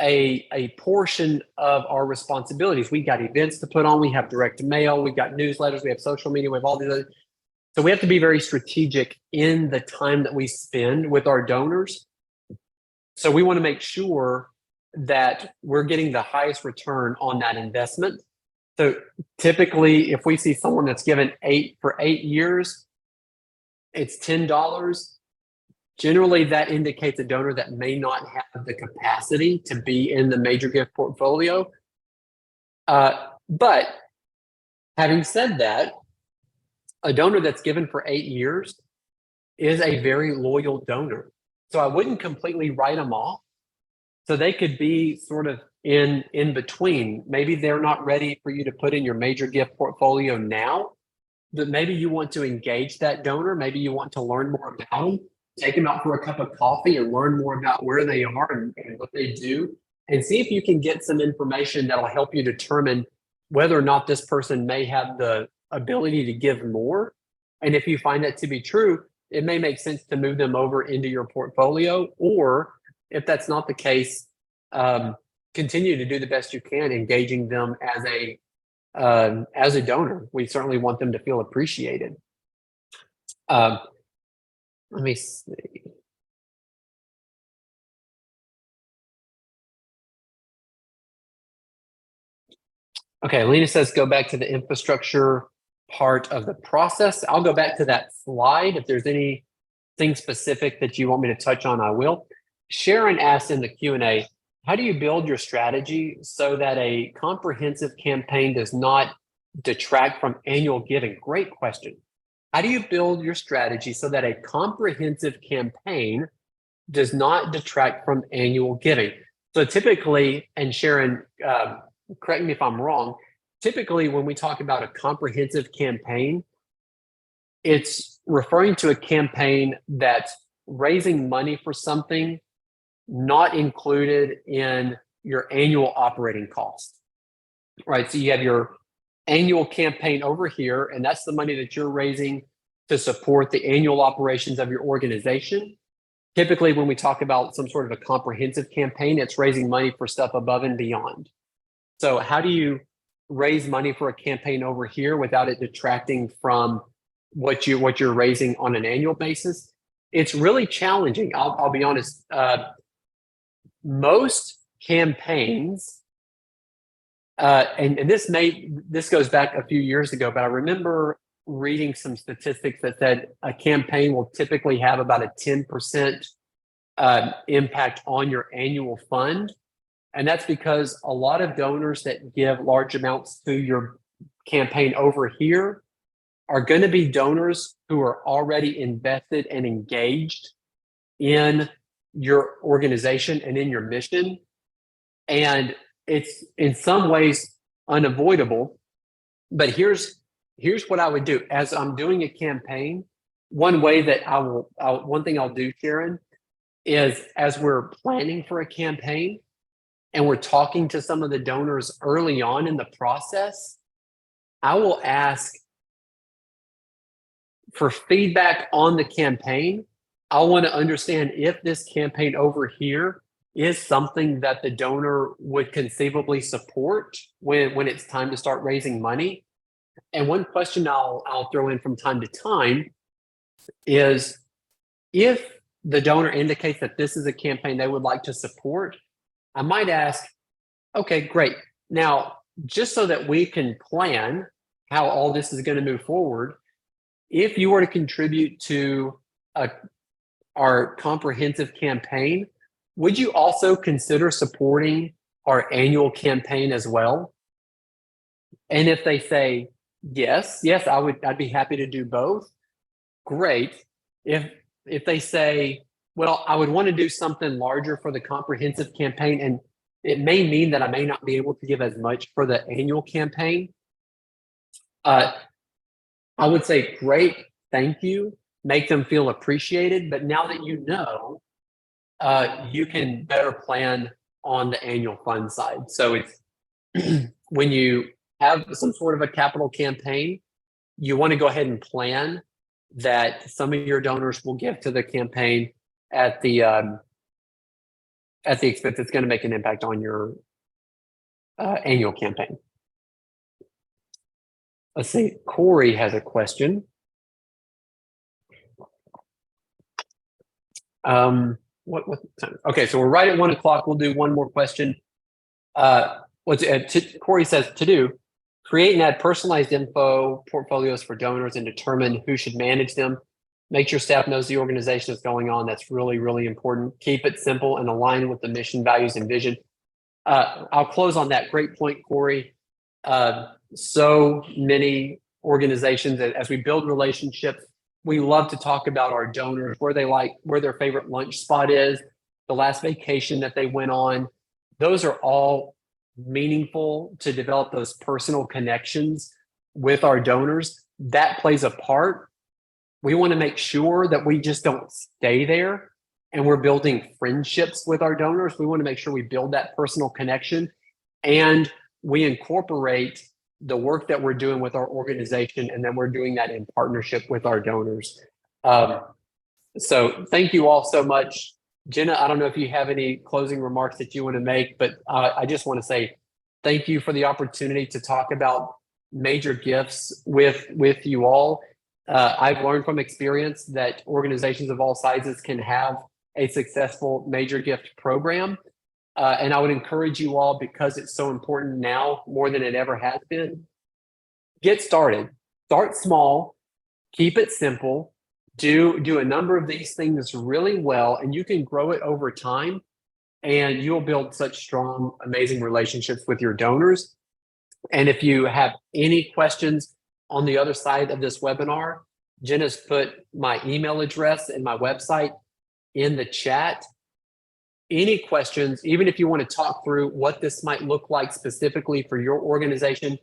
a portion of our responsibilities. We got events to put on, we have direct mail, we got newsletters, we have social media, we have all these other. So we have to be very strategic in the time that we spend with our donors. So we want to make sure that we're getting the highest return on that investment. So typically, if we see someone that's given 8 for 8 years, it's $10. Generally, that indicates a donor that may not have the capacity to be in the major gift portfolio. But having said that, a donor that's given for 8 years is a very loyal donor. So I wouldn't completely write them off. So they could be sort of in between. Maybe they're not ready for you to put in your major gift portfolio now, but maybe you want to engage that donor. Maybe you want to learn more about them, take them out for a cup of coffee and learn more about where they are and what they do, and see if you can get some information that'll help you determine whether or not this person may have the ability to give more. And if you find that to be true, it may make sense to move them over into your portfolio, or if that's not the case, continue to do the best you can, engaging them as a donor. We certainly want them to feel appreciated. Let me see. Okay, Lena says go back to the infrastructure part of the process. I'll go back to that slide. If there's anything specific that you want me to touch on, I will. Sharon asked in the Q&A, how do you build your strategy so that a comprehensive campaign does not detract from annual giving? Great question. How do you build your strategy so that a comprehensive campaign does not detract from annual giving? So typically, and Sharon, correct me if I'm wrong, typically when we talk about a comprehensive campaign, it's referring to a campaign that's raising money for something not included in your annual operating cost, right? So you have your annual campaign over here, and that's the money that you're raising to support the annual operations of your organization. Typically, when we talk about some sort of a comprehensive campaign, it's raising money for stuff above and beyond. So how do you raise money for a campaign over here without it detracting from what you're raising on an annual basis? It's really challenging. I'll be honest. Most campaigns, and this goes back a few years ago, but I remember reading some statistics that said a campaign will typically have about a 10% impact on your annual fund. And that's because a lot of donors that give large amounts to your campaign over here are going to be donors who are already invested and engaged in your organization and in your mission. And it's in some ways unavoidable. But here's what I would do. As I'm doing a campaign, one thing I'll do, Sharon, is as we're planning for a campaign and we're talking to some of the donors early on in the process, I will ask for feedback on the campaign. I want to understand if this campaign over here is something that the donor would conceivably support when it's time to start raising money. And one question I'll throw in from time to time is, if the donor indicates that this is a campaign they would like to support, I might ask, okay, great. Now, just so that we can plan how all this is going to move forward, if you were to contribute to our comprehensive campaign, would you also consider supporting our annual campaign as well? And if they say Yes, I'd be happy to do both. Great. If they say, well, I would want to do something larger for the comprehensive campaign, and it may mean that I may not be able to give as much for the annual campaign. I would say, great, thank you. Make them feel appreciated. But now that you know, you can better plan on the annual fund side. So it's when you have some sort of a capital campaign, you want to go ahead and plan that some of your donors will give to the campaign at the expense that's going to make an impact on your annual campaign. Let's see, Corey has a question. What time? Okay, so we're right at 1 o'clock. We'll do one more question. Corey says to do, create and add personalized info portfolios for donors and determine who should manage them. Make sure staff knows the organization is going on. That's really, really important. Keep it simple and align with the mission, values, and vision. I'll close on that. Great point, Corey. So many organizations, as we build relationships, we love to talk about our donors, where their favorite lunch spot is, the last vacation that they went on. Those are all meaningful to develop those personal connections with our donors. That plays a part. We want to make sure that we just don't stay there and we're building friendships with our donors. We want to make sure we build that personal connection and we incorporate the work that we're doing with our organization, and then we're doing that in partnership with our donors. So thank you all so much. Jenna, I don't know if you have any closing remarks that you want to make, but I just want to say thank you for the opportunity to talk about major gifts with you all. I've learned from experience that organizations of all sizes can have a successful major gift program. And I would encourage you all, because it's so important now more than it ever has been, get started. Start small, keep it simple, do a number of these things really well, and you can grow it over time, and you'll build such strong, amazing relationships with your donors. And if you have any questions on the other side of this webinar, Jenna's put my email address and my website in the chat. Any questions, even if you want to talk through what this might look like specifically for your organization,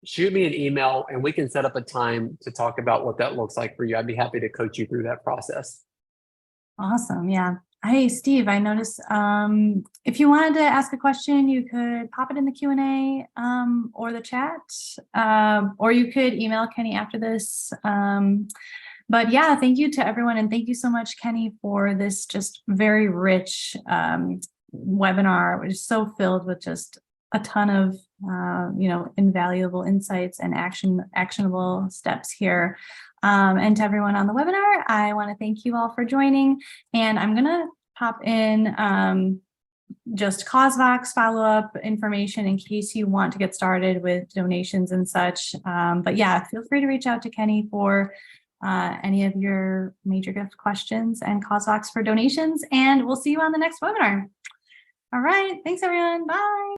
shoot me an email and we can set up a time to talk about what that looks like for you. I'd be happy to coach you through that process. Awesome. Yeah. Hey, Steve, I noticed if you wanted to ask a question, you could pop it in the Q&A or the chat, or you could email Kenny after this. But yeah, thank you to everyone. And thank you so much, Kenny, for this just very rich webinar, which is so filled with just a ton of, invaluable insights and actionable steps here. And to everyone on the webinar, I want to thank you all for joining. And I'm going to pop in just CauseVox follow-up information in case you want to get started with donations and such. But yeah, feel free to reach out to Kenny for any of your major gift questions and CauseVox for donations. And we'll see you on the next webinar. All right. Thanks, everyone. Bye.